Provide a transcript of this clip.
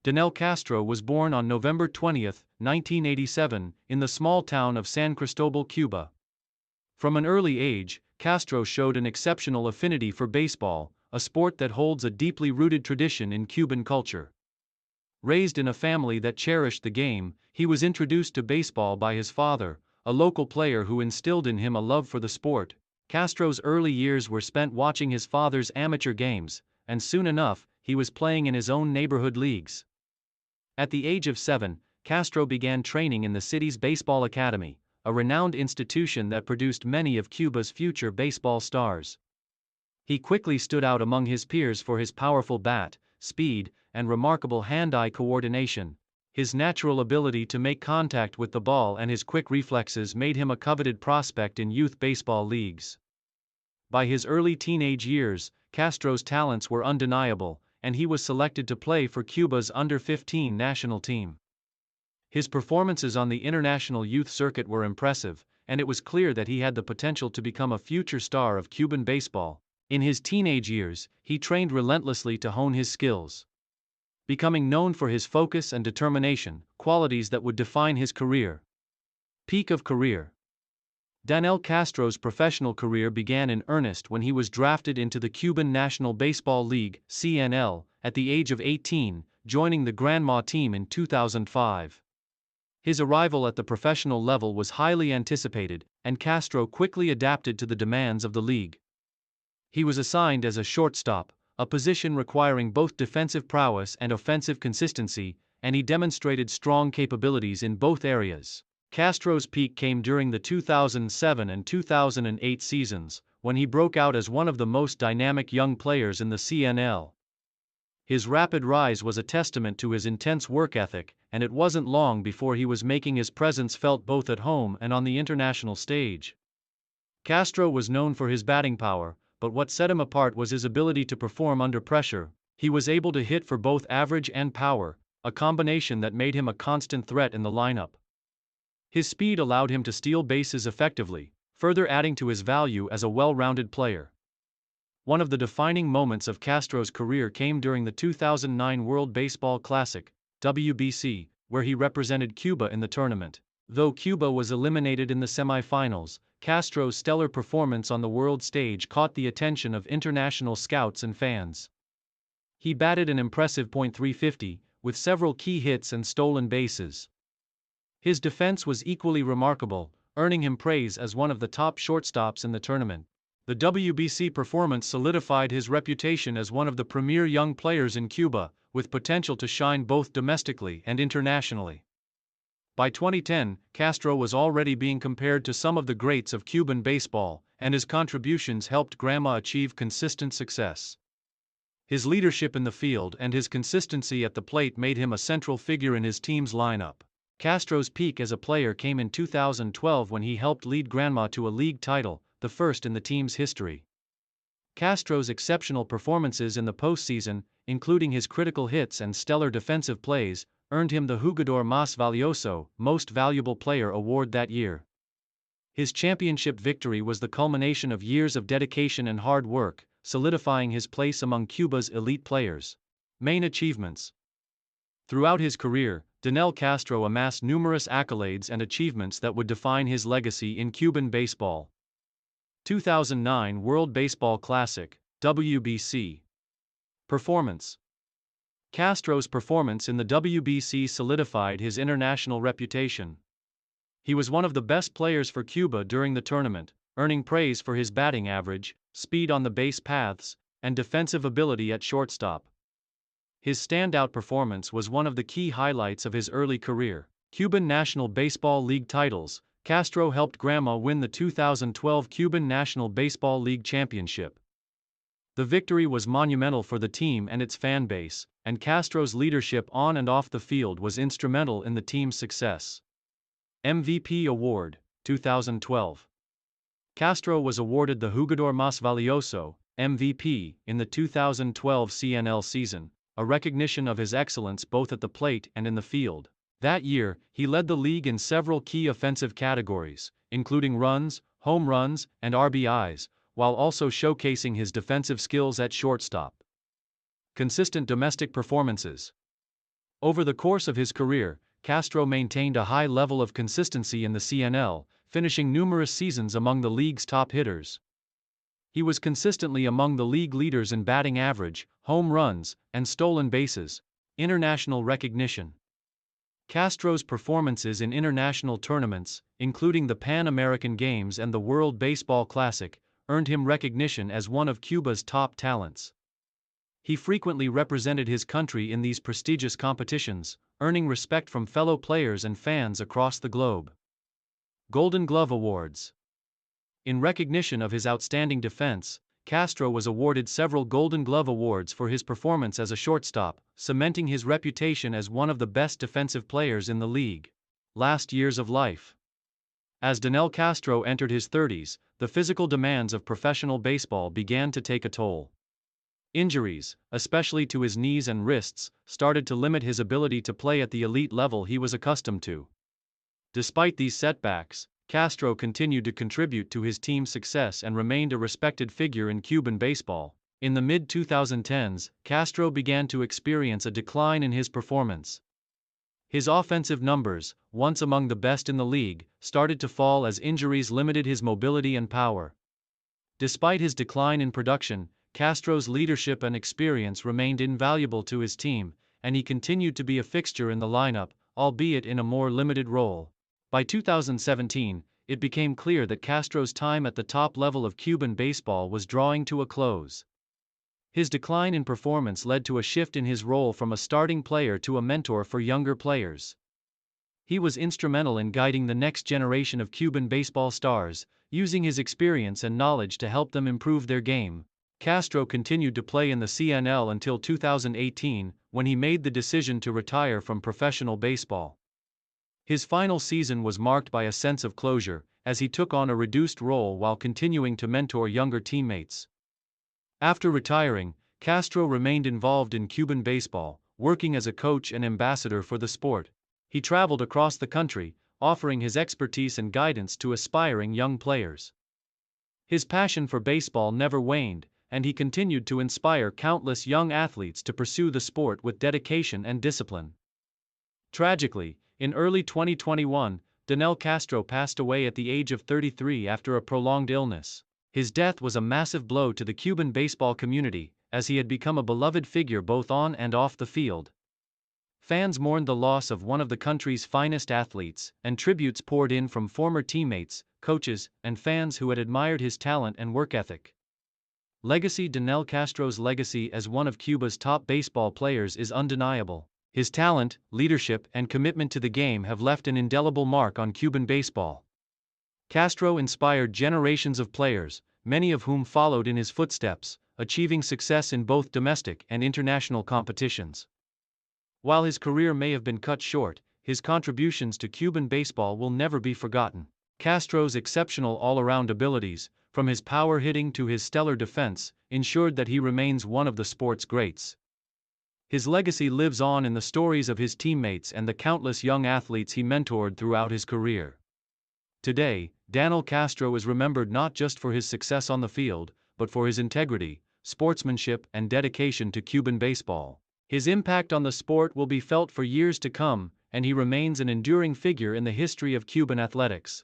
Danel Castro was born on November 20, 1987, in the small town of San Cristobal, Cuba. From an early age, Castro showed an exceptional affinity for baseball, a sport that holds a deeply rooted tradition in Cuban culture. Raised in a family that cherished the game, he was introduced to baseball by his father, a local player who instilled in him a love for the sport. Castro's early years were spent watching his father's amateur games, and soon enough, he was playing in his own neighborhood leagues. At the age of 7, Castro began training in the city's baseball academy, a renowned institution that produced many of Cuba's future baseball stars. He quickly stood out among his peers for his powerful bat, speed, and remarkable hand-eye coordination. His natural ability to make contact with the ball and his quick reflexes made him a coveted prospect in youth baseball leagues. By his early teenage years, Castro's talents were undeniable, and he was selected to play for Cuba's under-15 national team. His performances on the international youth circuit were impressive, and it was clear that he had the potential to become a future star of Cuban baseball. In his teenage years, he trained relentlessly to hone his skills, becoming known for his focus and determination, qualities that would define his career. Peak of career. Danel Castro's professional career began in earnest when he was drafted into the Cuban National Baseball League (CNL) at the age of 18, joining the Granma team in 2005. His arrival at the professional level was highly anticipated, and Castro quickly adapted to the demands of the league. He was assigned as a shortstop, a position requiring both defensive prowess and offensive consistency, and he demonstrated strong capabilities in both areas. Castro's peak came during the 2007 and 2008 seasons, when he broke out as one of the most dynamic young players in the CNL. His rapid rise was a testament to his intense work ethic, and it wasn't long before he was making his presence felt both at home and on the international stage. Castro was known for his batting power, but what set him apart was his ability to perform under pressure. He was able to hit for both average and power, a combination that made him a constant threat in the lineup. His speed allowed him to steal bases effectively, further adding to his value as a well-rounded player. One of the defining moments of Castro's career came during the 2009 World Baseball Classic, WBC, where he represented Cuba in the tournament. Though Cuba was eliminated in the semifinals, Castro's stellar performance on the world stage caught the attention of international scouts and fans. He batted an impressive .350, with several key hits and stolen bases. His defense was equally remarkable, earning him praise as one of the top shortstops in the tournament. The WBC performance solidified his reputation as one of the premier young players in Cuba, with potential to shine both domestically and internationally. By 2010, Castro was already being compared to some of the greats of Cuban baseball, and his contributions helped Granma achieve consistent success. His leadership in the field and his consistency at the plate made him a central figure in his team's lineup. Castro's peak as a player came in 2012 when he helped lead Granma to a league title, the first in the team's history. Castro's exceptional performances in the postseason, including his critical hits and stellar defensive plays, earned him the Jugador Más Valioso, Most Valuable Player award that year. His championship victory was the culmination of years of dedication and hard work, solidifying his place among Cuba's elite players. Main achievements. Throughout his career, Danel Castro amassed numerous accolades and achievements that would define his legacy in Cuban baseball. 2009 World Baseball Classic, WBC. Performance. Castro's performance in the WBC solidified his international reputation. He was one of the best players for Cuba during the tournament, earning praise for his batting average, speed on the base paths, and defensive ability at shortstop. His standout performance was one of the key highlights of his early career. Cuban National Baseball League titles. Castro helped Granma win the 2012 Cuban National Baseball League Championship. The victory was monumental for the team and its fan base, and Castro's leadership on and off the field was instrumental in the team's success. MVP Award, 2012. Castro was awarded the Jugador Más Valioso, MVP, in the 2012 CNL season, a recognition of his excellence both at the plate and in the field. That year, he led the league in several key offensive categories, including runs, home runs, and RBIs, while also showcasing his defensive skills at shortstop. Consistent domestic performances. Over the course of his career, Castro maintained a high level of consistency in the CNL, finishing numerous seasons among the league's top hitters. He was consistently among the league leaders in batting average, home runs, and stolen bases. International recognition. Castro's performances in international tournaments, including the Pan American Games and the World Baseball Classic, earned him recognition as one of Cuba's top talents. He frequently represented his country in these prestigious competitions, earning respect from fellow players and fans across the globe. Golden Glove Awards. In recognition of his outstanding defense, Castro was awarded several Golden Glove Awards for his performance as a shortstop, cementing his reputation as one of the best defensive players in the league. Last years of life. As Danel Castro entered his 30s, the physical demands of professional baseball began to take a toll. Injuries, especially to his knees and wrists, started to limit his ability to play at the elite level he was accustomed to. Despite these setbacks, Castro continued to contribute to his team's success and remained a respected figure in Cuban baseball. In the mid-2010s, Castro began to experience a decline in his performance. His offensive numbers, once among the best in the league, started to fall as injuries limited his mobility and power. Despite his decline in production, Castro's leadership and experience remained invaluable to his team, and he continued to be a fixture in the lineup, albeit in a more limited role. By 2017, it became clear that Castro's time at the top level of Cuban baseball was drawing to a close. His decline in performance led to a shift in his role from a starting player to a mentor for younger players. He was instrumental in guiding the next generation of Cuban baseball stars, using his experience and knowledge to help them improve their game. Castro continued to play in the CNL until 2018, when he made the decision to retire from professional baseball. His final season was marked by a sense of closure, as he took on a reduced role while continuing to mentor younger teammates. After retiring, Castro remained involved in Cuban baseball, working as a coach and ambassador for the sport. He traveled across the country, offering his expertise and guidance to aspiring young players. His passion for baseball never waned, and he continued to inspire countless young athletes to pursue the sport with dedication and discipline. Tragically, in early 2021, Danel Castro passed away at the age of 33 after a prolonged illness. His death was a massive blow to the Cuban baseball community, as he had become a beloved figure both on and off the field. Fans mourned the loss of one of the country's finest athletes, and tributes poured in from former teammates, coaches, and fans who had admired his talent and work ethic. Legacy. Danel Castro's legacy as one of Cuba's top baseball players is undeniable. His talent, leadership, and commitment to the game have left an indelible mark on Cuban baseball. Castro inspired generations of players, many of whom followed in his footsteps, achieving success in both domestic and international competitions. While his career may have been cut short, his contributions to Cuban baseball will never be forgotten. Castro's exceptional all-around abilities, from his power hitting to his stellar defense, ensured that he remains one of the sport's greats. His legacy lives on in the stories of his teammates and the countless young athletes he mentored throughout his career. Today, Danel Castro is remembered not just for his success on the field, but for his integrity, sportsmanship, and dedication to Cuban baseball. His impact on the sport will be felt for years to come, and he remains an enduring figure in the history of Cuban athletics.